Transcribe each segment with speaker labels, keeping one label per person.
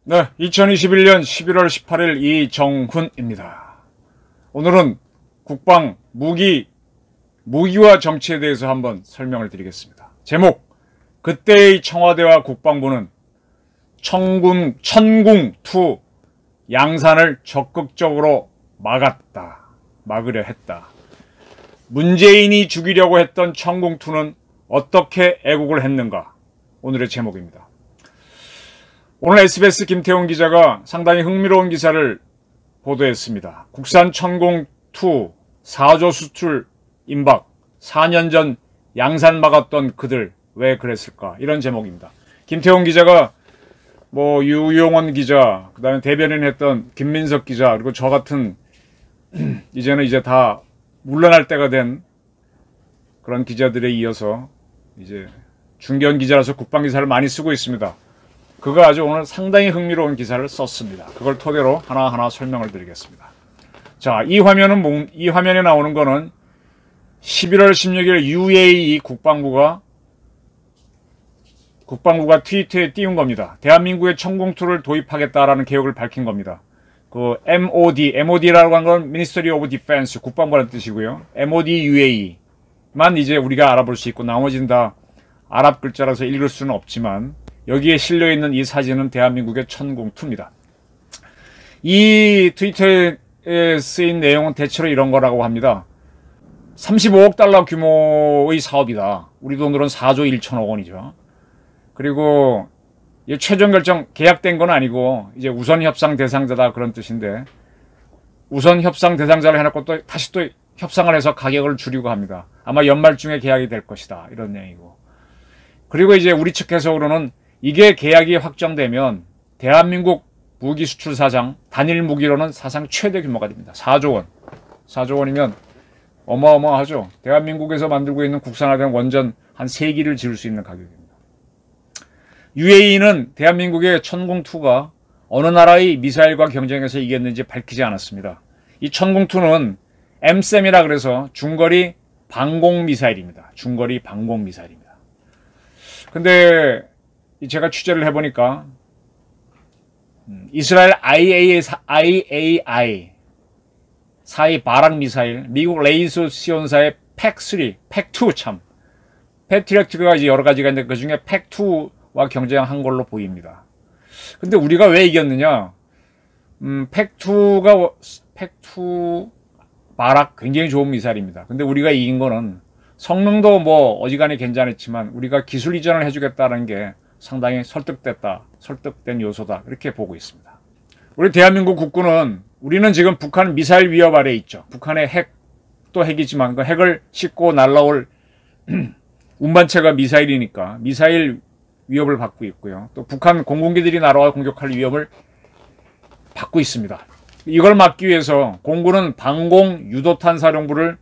Speaker 1: 네, 2021년 11월 18일 이정훈입니다. 오늘은 국방, 무기와 정치에 대해서 한번 설명을 드리겠습니다. 제목, 그때의 청와대와 국방부는 천궁2 양산을 적극적으로 막으려 했다. 문재인이 죽이려고 했던 천궁2는 어떻게 애국을 했는가? 오늘의 제목입니다. 오늘 SBS 김태훈 기자가 상당히 흥미로운 기사를 보도했습니다. 국산 천궁2 4조 수출 임박, 4년 전 양산 막았던 그들 왜 그랬을까? 이런 제목입니다. 김태훈 기자가 유용원 기자, 그 다음에 대변인 했던 김민석 기자, 그리고 저 같은 이제는 다 물러날 때가 된 그런 기자들에 이어서 이제 중견 기자라서 국방 기사를 많이 쓰고 있습니다. 그가 아주 오늘 상당히 흥미로운 기사를 썼습니다. 그걸 토대로 하나하나 설명을 드리겠습니다. 자, 이 화면에 나오는 거는 11월 16일 UAE 국방부가 트위터에 띄운 겁니다. 대한민국에 천궁2를 도입하겠다라는 계획을 밝힌 겁니다. 그 MOD라고 한 건 Ministry of Defense, 국방부라는 뜻이고요. MOD UAE만 이제 우리가 알아볼 수 있고 나머지는 다 아랍 글자라서 읽을 수는 없지만 여기에 실려있는 이 사진은 대한민국의 천궁2입니다. 이 트위터에 쓰인 내용은 대체로 이런 거라고 합니다. 35억 달러 규모의 사업이다. 우리 돈으로는 4조 1천억 원이죠. 그리고 최종 결정 계약된 건 아니고 이제 우선 협상 대상자다 그런 뜻인데 우선 협상 대상자를 해놓고 또 다시 또 협상을 해서 가격을 줄이고 합니다. 아마 연말중에 계약이 될 것이다 이런 내용이고 그리고 이제 우리 측 해석으로는 이게 계약이 확정되면 대한민국 무기 수출 사상 단일 무기로는 사상 최대 규모가 됩니다. 4조 원. 4조 원이면 어마어마하죠. 대한민국에서 만들고 있는 국산화된 원전 한 3기를 지을 수 있는 가격입니다. UAE는 대한민국의 천궁2가 어느 나라의 미사일과 경쟁해서 이겼는지 밝히지 않았습니다. 이 천궁2는 MSAM이라 그래서 중거리 방공 미사일입니다. 중거리 방공 미사일입니다. 근데 제가 취재를 해보니까 이스라엘 IAI 4의 바락 미사일, 미국 레이소 시온사의 팩2 참 패트리어트가 이제 여러 가지가 있는데 그 중에 팩2와 경쟁한 걸로 보입니다. 근데 우리가 왜 이겼느냐? 팩2 바락 굉장히 좋은 미사일입니다. 근데 우리가 이긴 거는 성능도 어지간히 괜찮았지만 우리가 기술 이전을 해주겠다는 게 상당히 설득된 요소다. 이렇게 보고 있습니다. 우리 대한민국 국군은 우리는 지금 북한 미사일 위협 아래에 있죠. 북한의 핵도 핵이지만 그 핵을 싣고 날아올 운반체가 미사일이니까 미사일 위협을 받고 있고요. 또 북한 공군기들이 날아와 공격할 위협을 받고 있습니다. 이걸 막기 위해서 공군은 방공 유도탄 사령부를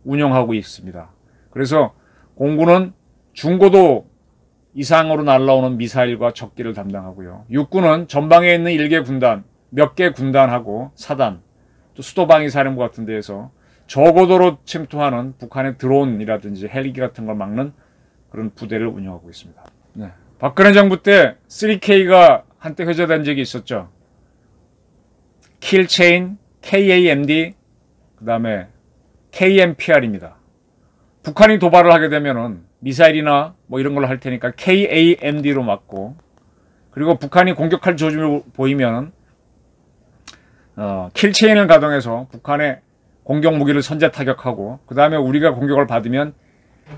Speaker 1: 운영하고 있습니다. 그래서 공군은 중고도 이상으로 날아오는 미사일과 적기를 담당하고요. 육군은 전방에 있는 몇 개 군단하고 사단, 또 수도방위 사령부 같은 데에서 저고도로 침투하는 북한의 드론이라든지 헬기 같은 걸 막는 그런 부대를 운영하고 있습니다. 네. 박근혜 정부 때 3K가 한때 회자된 적이 있었죠. 킬체인, KAMD, 그 다음에 KMPR입니다. 북한이 도발을 하게 되면은 미사일이나 이런 걸로 할 테니까 KAMD로 막고 그리고 북한이 공격할 조짐을 보이면 킬체인을 가동해서 북한의 공격 무기를 선제 타격하고 그 다음에 우리가 공격을 받으면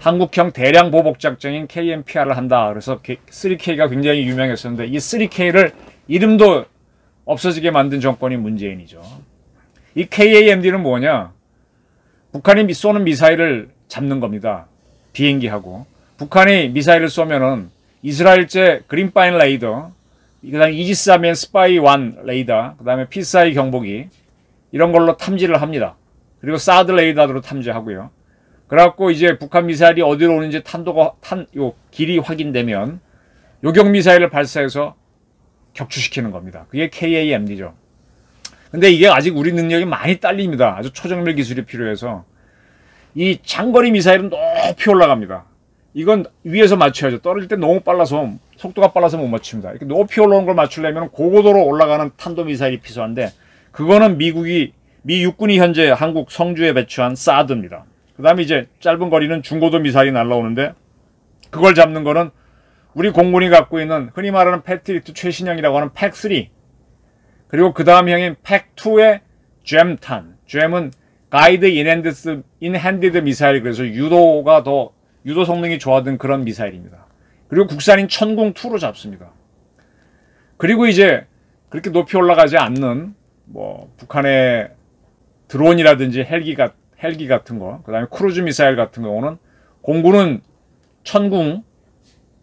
Speaker 1: 한국형 대량 보복 작전인 KMPR을 한다. 그래서 3K가 굉장히 유명했었는데 이 3K를 이름도 없어지게 만든 정권이 문재인이죠. 이 KAMD는 뭐냐? 북한이 쏘는 미사일을 잡는 겁니다. 비행기하고. 북한이 미사일을 쏘면은 이스라엘제 그린파인 레이더, 그 다음에 이지스함의 스파이 1 레이더, 그 다음에 피사이 경보기, 이런 걸로 탐지를 합니다. 그리고 사드 레이더로 탐지하고요. 그래갖고 이제 북한 미사일이 어디로 오는지 길이 확인되면 요격 미사일을 발사해서 격추시키는 겁니다. 그게 KAMD죠. 근데 이게 아직 우리 능력이 많이 딸립니다. 아주 초정밀 기술이 필요해서. 이 장거리 미사일은 높이 올라갑니다. 이건 위에서 맞춰야죠. 떨어질 때 너무 빨라서, 속도가 빨라서 못 맞춥니다. 이렇게 높이 올라오는 걸 맞추려면 고고도로 올라가는 탄도미사일이 필요한데, 그거는 미 육군이 현재 한국 성주에 배치한 사드입니다. 그 다음에 이제 짧은 거리는 중고도 미사일이 날라오는데, 그걸 잡는 거는 우리 공군이 갖고 있는 흔히 말하는 패트리트 최신형이라고 하는 팩3, 그리고 그 다음 형인 팩2의 잼탄. 잼은 가이드 인핸디드 미사일, 그래서 유도 성능이 좋아진 그런 미사일입니다. 그리고 국산인 천궁2로 잡습니다. 그리고 이제 그렇게 높이 올라가지 않는 뭐 북한의 드론이라든지 헬기 같은 거, 그 다음에 크루즈 미사일 같은 경우는 공군은 천궁,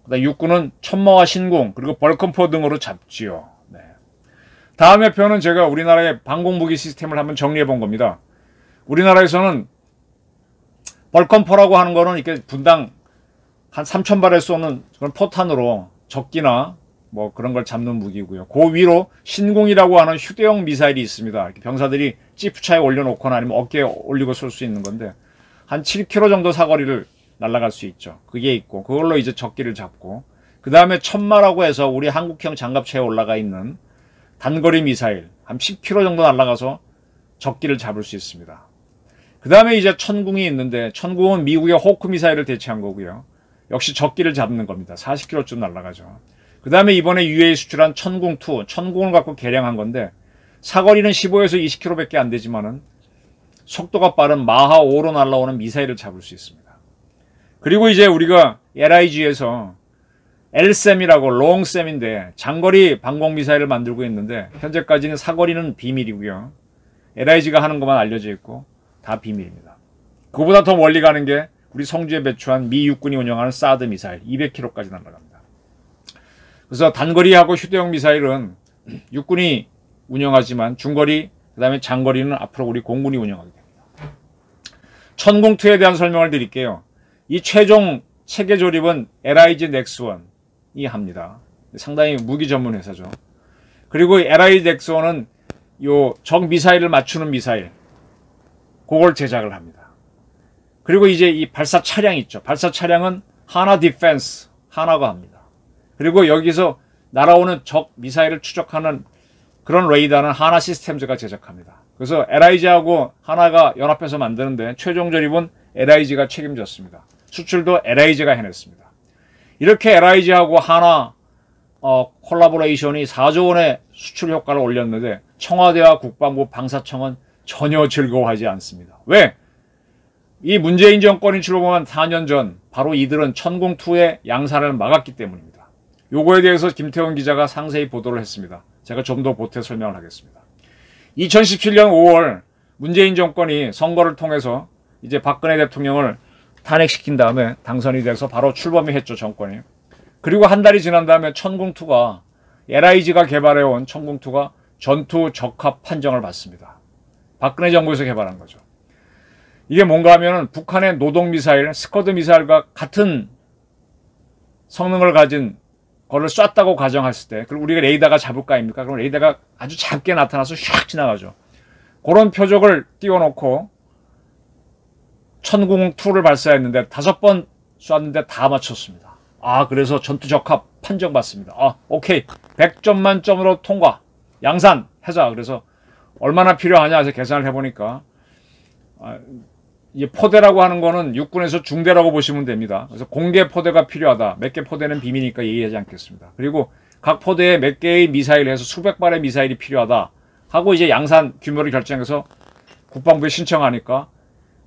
Speaker 1: 그 다음에 육군은 천마와 신궁, 그리고 벌컨포 등으로 잡지요. 네. 다음의 표는 제가 우리나라의 방공무기 시스템을 한번 정리해 본 겁니다. 우리나라에서는 벌컨포라고 하는 거는 이렇게 분당 한 3,000발에 쏘는 그런 포탄으로 적기나 뭐 그런 걸 잡는 무기고요. 그 위로 신궁이라고 하는 휴대용 미사일이 있습니다. 병사들이 지프차에 올려놓거나 아니면 어깨에 올리고 쏠 수 있는 건데 한 7km 정도 사거리를 날아갈 수 있죠. 그게 있고 그걸로 이제 적기를 잡고, 그 다음에 천마라고 해서 우리 한국형 장갑차에 올라가 있는 단거리 미사일 한 10km 정도 날아가서 적기를 잡을 수 있습니다. 그 다음에 이제 천궁이 있는데, 천궁은 미국의 호크 미사일을 대체한 거고요. 역시 적기를 잡는 겁니다. 40km쯤 날아가죠. 그 다음에 이번에 UAE 수출한 천궁2, 천궁을 갖고 개량한 건데, 사거리는 15에서 20km밖에 안 되지만은 속도가 빠른 마하 5로 날아오는 미사일을 잡을 수 있습니다. 그리고 이제 우리가 LIG에서 LSAM이라고 롱샘인데 장거리 방공 미사일을 만들고 있는데, 현재까지는 사거리는 비밀이고요. LIG가 하는 것만 알려져 있고 다 비밀입니다. 그보다 더 멀리 가는 게 우리 성주에 배치한 미 육군이 운영하는 사드 미사일 200km까지 날아갑니다. 그래서 단거리하고 휴대용 미사일은 육군이 운영하지만 중거리, 그 다음에 장거리는 앞으로 우리 공군이 운영하게 됩니다. 천궁2에 대한 설명을 드릴게요. 이 최종 체계 조립은 LIG 넥스원이 합니다. 상당히 무기 전문 회사죠. 그리고 LIG 넥스원은 요 적 미사일을 맞추는 미사일, 그걸 제작을 합니다. 그리고 이제 이 발사 차량 있죠. 발사 차량은 하나 디펜스, 하나가 합니다. 그리고 여기서 날아오는 적 미사일을 추적하는 그런 레이더는 하나 시스템즈가 제작합니다. 그래서 LIG하고 하나가 연합해서 만드는데 최종 조립은 LIG가 책임졌습니다. 수출도 LIG가 해냈습니다. 이렇게 LIG하고 하나 콜라보레이션이 4조 원의 수출 효과를 올렸는데 청와대와 국방부 방사청은 전혀 즐거워하지 않습니다. 왜? 이 문재인 정권이 출범한 4년 전 바로 이들은 천궁2의 양산을 막았기 때문입니다. 요거에 대해서 김태원 기자가 상세히 보도를 했습니다. 제가 좀 더 보태 설명을 하겠습니다. 2017년 5월 문재인 정권이 선거를 통해서 이제 박근혜 대통령을 탄핵시킨 다음에 당선이 돼서 바로 출범이 했죠, 정권이. 그리고 한 달이 지난 다음에 천궁2가, LIG가 개발해온 천궁2가 전투 적합 판정을 받습니다. 박근혜 정부에서 개발한 거죠. 이게 뭔가 하면은 북한의 노동미사일, 스커드 미사일과 같은 성능을 가진 거를 쐈다고 가정했을 때, 그리고 우리가 레이더가 잡을 거 아닙니까? 그럼 레이더가 아주 작게 나타나서 샥 지나가죠. 그런 표적을 띄워놓고 천궁2를 발사했는데 5번 쐈는데 다 맞췄습니다. 그래서 전투 적합 판정받습니다. 오케이. 100점 만점으로 통과. 양산 하자. 그래서 얼마나 필요하냐 해서 계산을 해보니까 이 포대라고 하는 거는 육군에서 중대라고 보시면 됩니다. 그래서 공개 포대가 필요하다. 몇 개 포대는 비밀이니까 얘기하지 않겠습니다. 그리고 각 포대에 몇 개의 미사일을 해서 수백 발의 미사일이 필요하다 하고 이제 양산 규모를 결정해서 국방부에 신청하니까,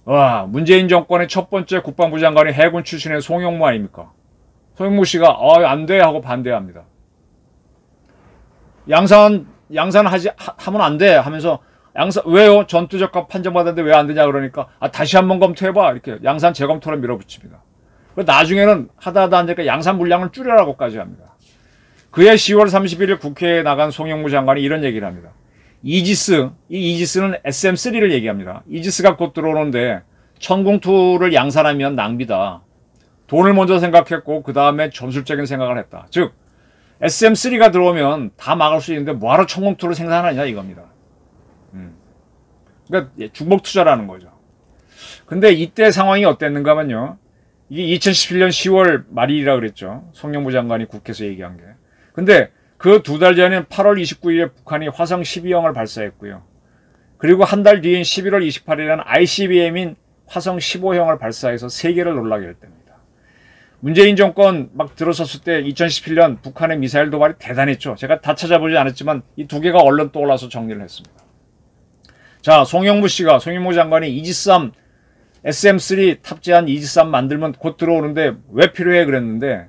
Speaker 1: 와, 문재인 정권의 첫 번째 국방부 장관이 해군 출신의 송영무 아닙니까? 송영무 씨가 안 돼 하고 반대합니다. 하면 안 돼 하면서, 왜요? 전투적합 판정받았는데 왜 안 되냐 그러니까, 다시 한번 검토해봐. 이렇게 양산 재검토를 밀어붙입니다. 나중에는 하다 하니까 양산 물량을 줄여라고까지 합니다. 그해 10월 31일 국회에 나간 송영무 장관이 이런 얘기를 합니다. 이지스는 SM3를 얘기합니다. 이지스가 곧 들어오는데 천궁2를 양산하면 낭비다. 돈을 먼저 생각했고 그 다음에 전술적인 생각을 했다. 즉 SM3가 들어오면 다 막을 수 있는데 뭐하러 천궁2를 생산하냐 이겁니다. 그러니까 중복 투자라는 거죠. 근데 이때 상황이 어땠는가 하면요. 이게 2017년 10월 말일이라 그랬죠. 송영무 장관이 국회에서 얘기한 게. 근데 그 두 달 전인 8월 29일에 북한이 화성 12형을 발사했고요. 그리고 한 달 뒤인 11월 28일에는 ICBM인 화성 15형을 발사해서 세계를 놀라게 했답니다. 문재인 정권 막 들어섰을 때 2017년 북한의 미사일 도발이 대단했죠. 제가 다 찾아보지 않았지만 이 두 개가 얼른 떠올라서 정리를 했습니다. 자, 송영무 장관이 이지스함 SM3 탑재한 이지스함 만들면 곧 들어오는데 왜 필요해 그랬는데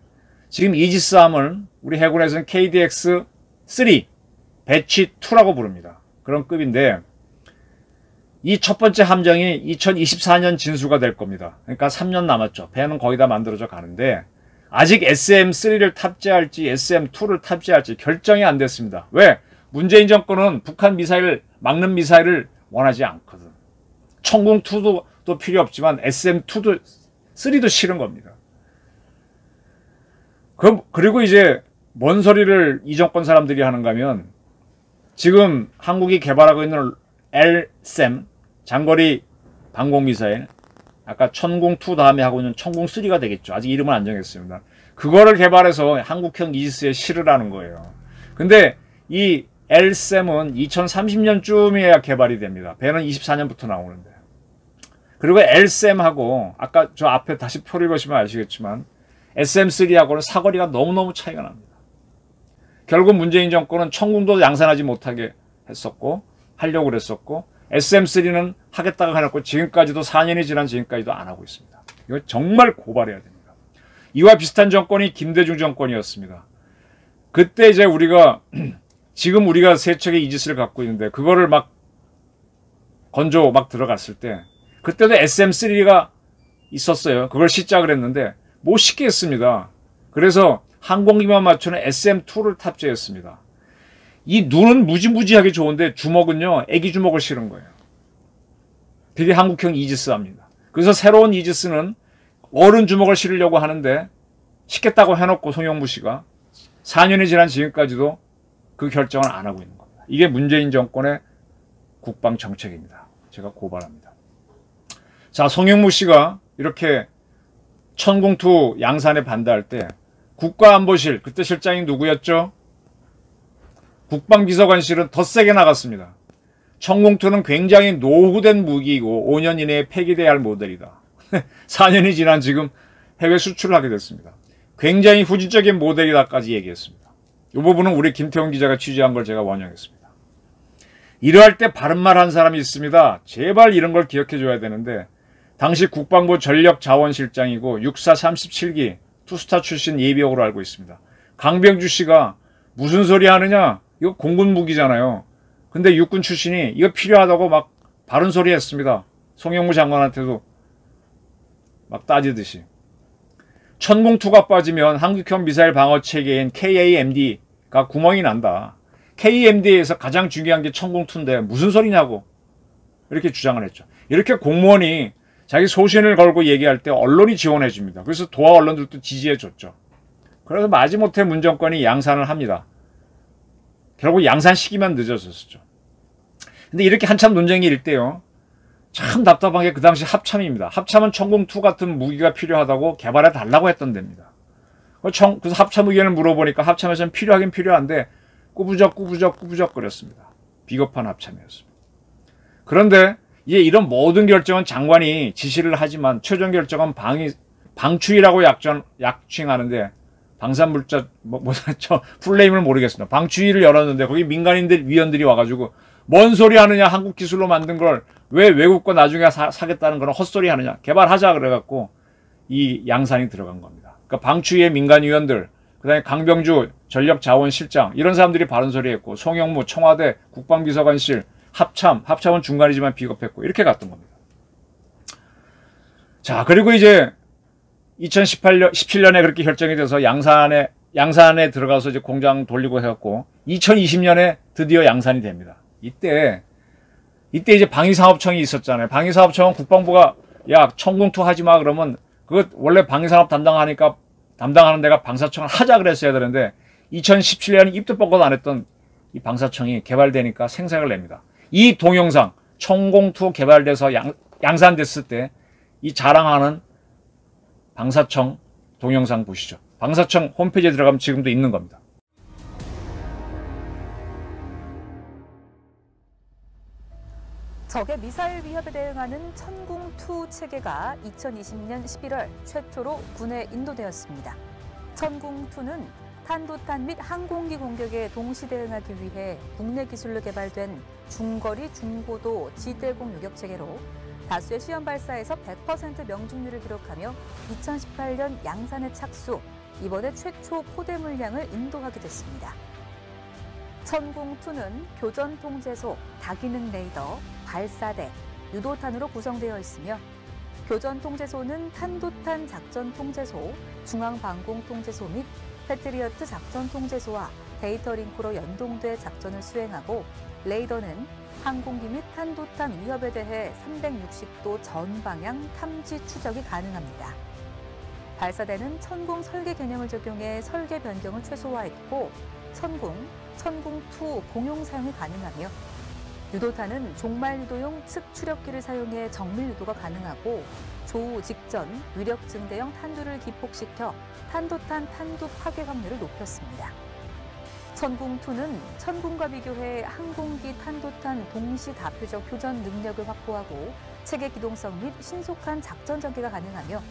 Speaker 1: 지금 이지스함을 우리 해군에서는 KDX-3 배치 2라고 부릅니다. 그런 급인데 이 첫 번째 함정이 2024년 진수가 될 겁니다. 그러니까 3년 남았죠. 배는 거의 다 만들어져 가는데 아직 SM3를 탑재할지 SM2를 탑재할지 결정이 안 됐습니다. 왜? 문재인 정권은 북한 미사일을 막는 미사일을 원하지 않거든. 천궁2도 필요 없지만 SM2도 3도 싫은 겁니다. 그리고 이제 뭔 소리를 이 정권 사람들이 하는가 하면 지금 한국이 개발하고 있는 LSAM 장거리 방공미사일 아까 천궁2 다음에 하고 있는 천궁3가 되겠죠. 아직 이름은 안 정했습니다. 그거를 개발해서 한국형 이지스에 실으라는 거예요. 근데 이 LSAM은 2030년쯤에야 개발이 됩니다. 배는 24년부터 나오는데. 그리고 LSAM하고 아까 저 앞에 다시 표를 보시면 아시겠지만 SM3하고는 사거리가 너무너무 차이가 납니다. 결국 문재인 정권은 천궁도 양산하지 못하게 했었고 하려고 그랬었고 SM3는 하겠다고 해놓고 지금까지도 4년이 지난 지금까지도 안 하고 있습니다. 이거 정말 고발해야 됩니다. 이와 비슷한 정권이 김대중 정권이었습니다. 그때 이제 우리가 지금 우리가 세 척의 이지스를 갖고 있는데 그거를 막 건조 막 들어갔을 때 그때도 SM3가 있었어요. 그걸 시작을 했는데 못 쉽게 했습니다. 그래서 항공기만 맞추는 SM2를 탑재했습니다. 이 눈은 무지무지하게 좋은데 주먹은요 애기 주먹을 실은 거예요. 그게 한국형 이지스입니다. 그래서 새로운 이지스는 어른 주먹을 실으려고 하는데 시켰다고 해놓고 송영무 씨가 4년이 지난 지금까지도 그 결정을 안 하고 있는 겁니다. 이게 문재인 정권의 국방 정책입니다. 제가 고발합니다. 자, 송영무 씨가 이렇게 천궁2 양산에 반대할 때 국가안보실 그때 실장이 누구였죠? 국방비서관실은 더 세게 나갔습니다. 천궁2는 굉장히 노후된 무기이고 5년 이내에 폐기돼야 할 모델이다. 4년이 지난 지금 해외 수출을 하게 됐습니다. 굉장히 후진적인 모델이다까지 얘기했습니다. 이 부분은 우리 김태훈 기자가 취재한 걸 제가 원형했습니다. 이러할 때 바른 말 한 사람이 있습니다. 제발 이런 걸 기억해 줘야 되는데 당시 국방부 전력자원실장이고 육사 37기 투스타 출신 예비역으로 알고 있습니다. 강병주 씨가 무슨 소리 하느냐? 이거 공군 무기잖아요. 근데 육군 출신이 이거 필요하다고 막 바른 소리 했습니다. 송영무 장관한테도 막 따지듯이. 천궁2가 빠지면 한국형 미사일 방어 체계인 KAMD가 구멍이 난다. KAMD에서 가장 중요한 게 천궁2인데 무슨 소리냐고 이렇게 주장을 했죠. 이렇게 공무원이 자기 소신을 걸고 얘기할 때 언론이 지원해 줍니다. 그래서 도하 언론들도 지지해 줬죠. 그래서 마지못해 문 정권이 양산을 합니다. 결국 양산 시기만 늦어졌었죠. 근데 이렇게 한참 논쟁이 일 때요. 참 답답한 게 그 당시 합참입니다. 합참은 천궁2 같은 무기가 필요하다고 개발해 달라고 했던 데입니다. 그래서 합참 의견을 물어보니까 합참에서는 필요하긴 필요한데 꾸부적 거렸습니다. 비겁한 합참이었습니다. 그런데 이제 이런 모든 결정은 장관이 지시를 하지만 최종 결정은 방추위라고 약칭하는데 방산물자 저 풀네임을 모르겠습니다. 방추위를 열었는데 거기 민간인들 위원들이 와가지고 뭔 소리 하느냐 한국 기술로 만든 걸 왜 외국 거 나중에 사겠다는 거는 헛소리 하느냐 개발하자 그래갖고 이 양산이 들어간 겁니다. 그러니까 방추위의 민간위원들 그다음에 강병주 전력자원실장 이런 사람들이 바른 소리 했고 송영무 청와대 국방비서관실 합참은 중간이지만 비겁했고 이렇게 갔던 겁니다. 자 그리고 이제 2017년에 그렇게 결정이 돼서 양산에 들어가서 이제 공장 돌리고 해갖고 2020년에 드디어 양산이 됩니다. 이때 이제 방위산업청이 있었잖아요. 방위산업청은 국방부가 야 천궁2 하지 마 그러면 그거 원래 방위산업 담당하는 데가 방사청을 하자 그랬어야 되는데 2017년에 입도 뻗고 안 했던 이 방사청이 개발되니까 생색을 냅니다. 이 동영상 천공2 개발돼서 양산됐을 때 이 자랑하는 방사청 동영상 보시죠. 방사청 홈페이지에 들어가면 지금도 있는 겁니다.
Speaker 2: 적의 미사일 위협에 대응하는 천궁2 체계가 2020년 11월 최초로 군에 인도되었습니다. 천궁2는 탄도탄 및 항공기 공격에 동시 대응하기 위해 국내 기술로 개발된 중거리 중고도 지대공 요격 체계로 다수의 시험 발사에서 100% 명중률을 기록하며 2018년 양산에 착수, 이번에 최초 포대 물량을 인도하게 됐습니다. 천궁2는 교전 통제소, 다기능 레이더, 발사대, 유도탄으로 구성되어 있으며 교전 통제소는 탄도탄 작전 통제소, 중앙 방공 통제소 및 패트리어트 작전 통제소와 데이터 링크로 연동돼 작전을 수행하고, 레이더는 항공기 및 탄도탄 위협에 대해 360도 전방향 탐지 추적이 가능합니다. 발사대는 천궁 설계 개념을 적용해 설계 변경을 최소화했고, 천궁2 공용 사용이 가능하며, 유도탄은 종말 유도용 측 추력기를 사용해 정밀 유도가 가능하고, 조우 직전 위력 증대형 탄두를 기폭시켜 탄도탄 탄두 파괴 확률을 높였습니다. 천궁2는 천궁과 비교해 항공기 탄도탄 동시 다표적 교전 능력을 확보하고 체계 기동성 및 신속한 작전 전개가 가능하며,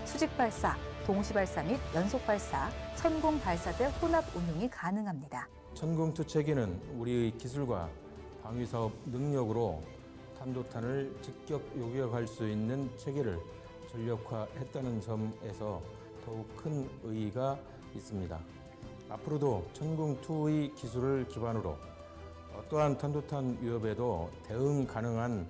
Speaker 2: 수직 발사, 동시 발사 및 연속 발사, 천궁 발사대 혼합 운용이 가능합니다.
Speaker 3: 천궁2 체계는 우리 기술과 방위사업 능력으로 탄도탄을 직접 요격할 수 있는 체계를 전력화했다는 점에서 더욱 큰 의의가 있습니다. 앞으로도 천궁2의 기술을 기반으로 어떠한 탄도탄 위협에도 대응 가능한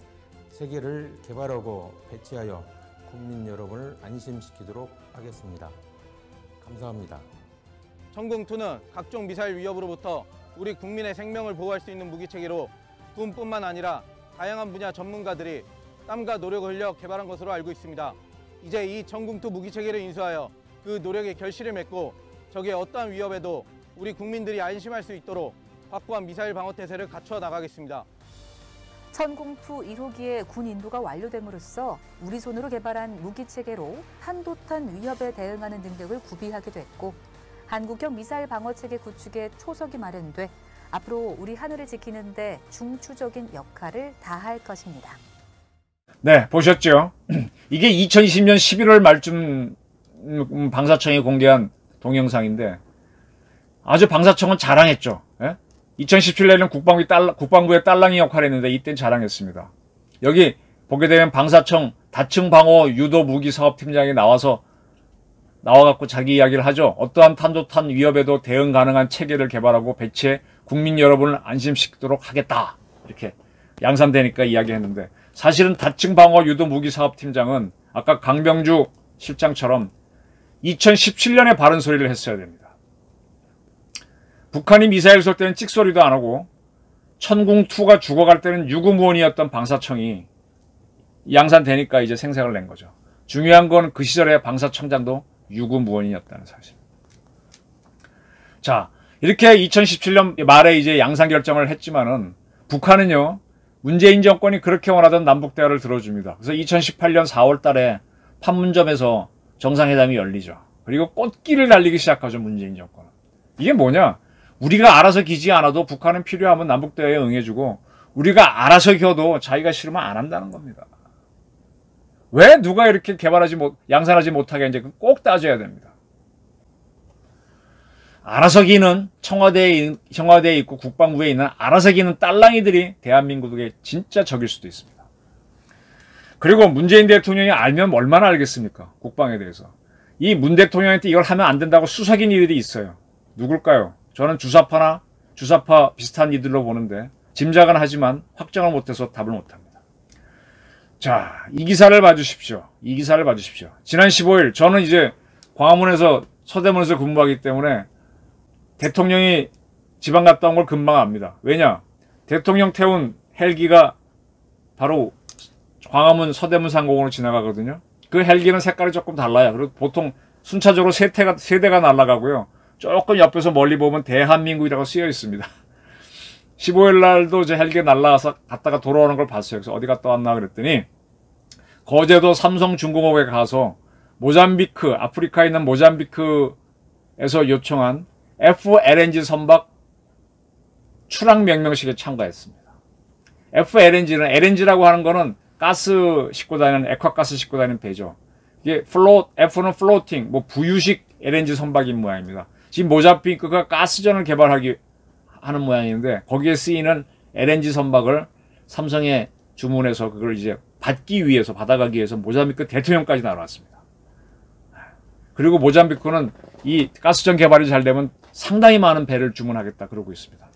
Speaker 3: 체계를 개발하고 배치하여 국민 여러분을 안심시키도록 하겠습니다. 감사합니다.
Speaker 4: 천궁2는 각종 미사일 위협으로부터 우리 국민의 생명을 보호할 수 있는 무기체계로 군뿐만 아니라 다양한 분야 전문가들이 땀과 노력을 흘려 개발한 것으로 알고 있습니다. 이제 이 천궁2 무기체계를 인수하여 그 노력에 결실을 맺고 적의 어떠한 위협에도 우리 국민들이 안심할 수 있도록 확고한 미사일 방어태세를 갖추어 나가겠습니다.
Speaker 2: 천궁2 1호기의 군 인도가 완료됨으로써 우리 손으로 개발한 무기체계로 탄도탄 위협에 대응하는 능력을 구비하게 됐고, 한국형 미사일 방어체계 구축에 초석이 마련돼 앞으로 우리 하늘을 지키는 데 중추적인 역할을 다할 것입니다.
Speaker 1: 네, 보셨죠? 이게 2020년 11월 말쯤 방사청이 공개한 동영상인데, 아주 방사청은 자랑했죠. 예? 2017년에는 국방부의 딸랑이 역할을 했는데 이땐 자랑했습니다. 여기 보게 되면 방사청 다층 방어 유도 무기 사업팀장이 나와갖고 자기 이야기를 하죠. 어떠한 탄도탄 위협에도 대응 가능한 체계를 개발하고 배치해 국민 여러분을 안심시키도록 하겠다. 이렇게 양산되니까 이야기했는데, 사실은 다층 방어 유도 무기 사업팀장은 아까 강병주 실장처럼 2017년에 바른 소리를 했어야 됩니다. 북한이 미사일 쏠 때는 찍소리도 안 하고 천궁2가 죽어갈 때는 유구무원이었던 방사청이 양산되니까 이제 생색을 낸 거죠. 중요한 건 그 시절에 방사청장도 유구무원이었다는 사실. 자, 이렇게 2017년 말에 이제 양산 결정을 했지만은 북한은요, 문재인 정권이 그렇게 원하던 남북대화를 들어줍니다. 그래서 2018년 4월 달에 판문점에서 정상회담이 열리죠. 그리고 꽃길을 달리기 시작하죠, 문재인 정권은. 이게 뭐냐? 우리가 알아서 기지 않아도 북한은 필요하면 남북대화에 응해주고, 우리가 알아서 겨도 자기가 싫으면 안 한다는 겁니다. 왜 누가 이렇게 양산하지 못하게 이제 꼭 따져야 됩니다. 알아서 기는 청와대에 있고 국방부에 있는 알아서 기는 딸랑이들이 대한민국의 진짜 적일 수도 있습니다. 그리고 문재인 대통령이 알면 얼마나 알겠습니까? 국방에 대해서. 이 문 대통령한테 이걸 하면 안 된다고 수석인 이들이 있어요. 누굴까요? 저는 주사파 비슷한 이들로 보는데 짐작은 하지만 확정을 못해서 답을 못합니다. 자, 이 기사를 봐주십시오. 지난 15일 저는 이제 광화문에서 서대문에서 근무하기 때문에 대통령이 지방 갔다 온 걸 금방 압니다. 왜냐? 대통령 태운 헬기가 바로 광화문 서대문 상공으로 지나가거든요. 그 헬기는 색깔이 조금 달라요. 그리고 보통 순차적으로 세 대가 날아가고요. 조금 옆에서 멀리 보면 대한민국이라고 쓰여 있습니다. 15일 날도 제 헬기 날라와서 갔다가 돌아오는 걸 봤어요. 그래서 어디 갔다 왔나 그랬더니 거제도 삼성중공업에 가서 모잠비크, 아프리카에 있는 모잠비크에서 요청한 FLNG 선박 출항 명명식에 참가했습니다. FLNG는, LNG라고 하는 거는 가스 싣고 다니는, 액화가스 싣고 다니는 배죠. 이게 F는 플로팅, 뭐 부유식 LNG 선박인 모양입니다. 지금 모잠비크가 가스전을 개발하기 하는 모양인데 거기에 쓰이는 LNG 선박을 삼성에 주문해서 그걸 이제 받기 위해서, 받아가기 위해서 모잠비크 대통령까지 날아왔습니다. 그리고 모잠비크는 이 가스전 개발이 잘 되면 상당히 많은 배를 주문하겠다 그러고 있습니다.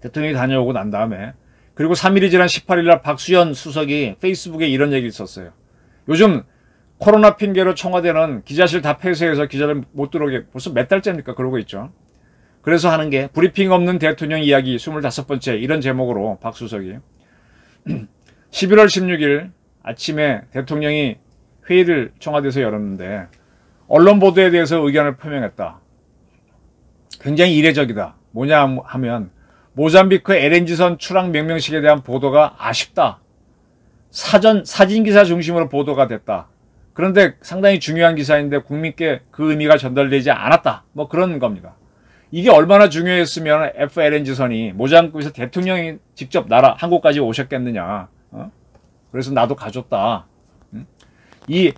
Speaker 1: 대통령이 다녀오고 난 다음에, 그리고 3일이 지난 18일 날 박수현 수석이 페이스북에 이런 얘기를 썼어요. 요즘 코로나 핑계로 청와대는 기자실 다 폐쇄해서 기자들 못 들어오게 벌써 몇 달째입니까? 그러고 있죠. 그래서 하는 게 브리핑 없는 대통령 이야기 25번째, 이런 제목으로 박 수석이 11월 16일 아침에 대통령이 회의를 청와대에서 열었는데 언론 보도에 대해서 의견을 표명했다. 굉장히 이례적이다. 뭐냐 하면 모잠비크 LNG선 출항 명명식에 대한 보도가 아쉽다. 사진기사 중심으로 보도가 됐다. 그런데 상당히 중요한 기사인데 국민께 그 의미가 전달되지 않았다. 뭐 그런 겁니다. 이게 얼마나 중요했으면 FLNG선이 모잠비크에서 대통령이 직접 한국까지 오셨겠느냐. 그래서 나도 가줬다. 이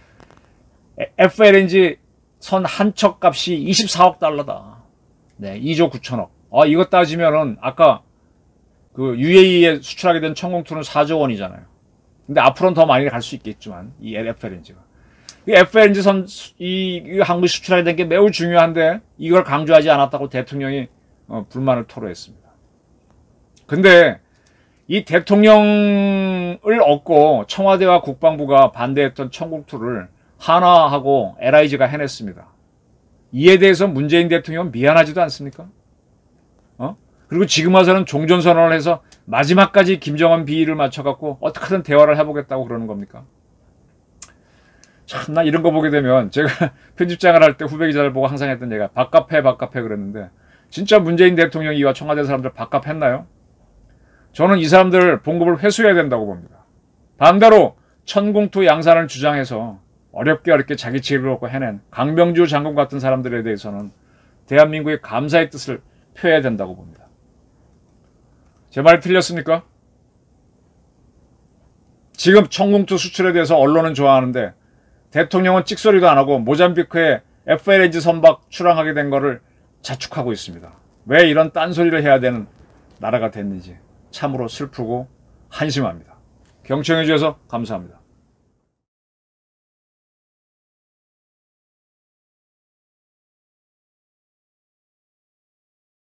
Speaker 1: FLNG 선 한 척 값이 24억 달러다. 네, 2조 9천억. 이거 따지면은 아까 그 UAE에 수출하게 된 천공투는 4조 원이잖아요. 근데 앞으로는 더 많이 갈 수 있겠지만 이 FLNG가. 이 FLNG 선 이 한국 수출하게 된 게 매우 중요한데 이걸 강조하지 않았다고 대통령이 불만을 토로했습니다. 근데 이 대통령을 얻고 청와대와 국방부가 반대했던 천공투를 한화하고 LIG가 해냈습니다. 이에 대해서 문재인 대통령은 미안하지도 않습니까? 그리고 지금 와서는 종전선언을 해서 마지막까지 김정은 비위를 맞춰갖고 어떻게든 대화를 해보겠다고 그러는 겁니까? 참, 나 이런 거 보게 되면 제가 편집장을 할 때 후배 기자들 보고 항상 했던 얘기가 밥값해 그랬는데 진짜 문재인 대통령이 이와 청와대 사람들 밥값했나요? 저는 이 사람들 봉급을 회수해야 된다고 봅니다. 반대로 천공투 양산을 주장해서 어렵게 자기 책임을 얻고 해낸 강병주 장군 같은 사람들에 대해서는 대한민국의 감사의 뜻을 표해야 된다고 봅니다. 제 말이 틀렸습니까? 지금 천공투 수출에 대해서 언론은 좋아하는데 대통령은 찍소리도 안 하고 모잠비크에 FLNG 선박 출항하게 된 거를 자축하고 있습니다. 왜 이런 딴소리를 해야 되는 나라가 됐는지 참으로 슬프고 한심합니다. 경청해 주셔서 감사합니다.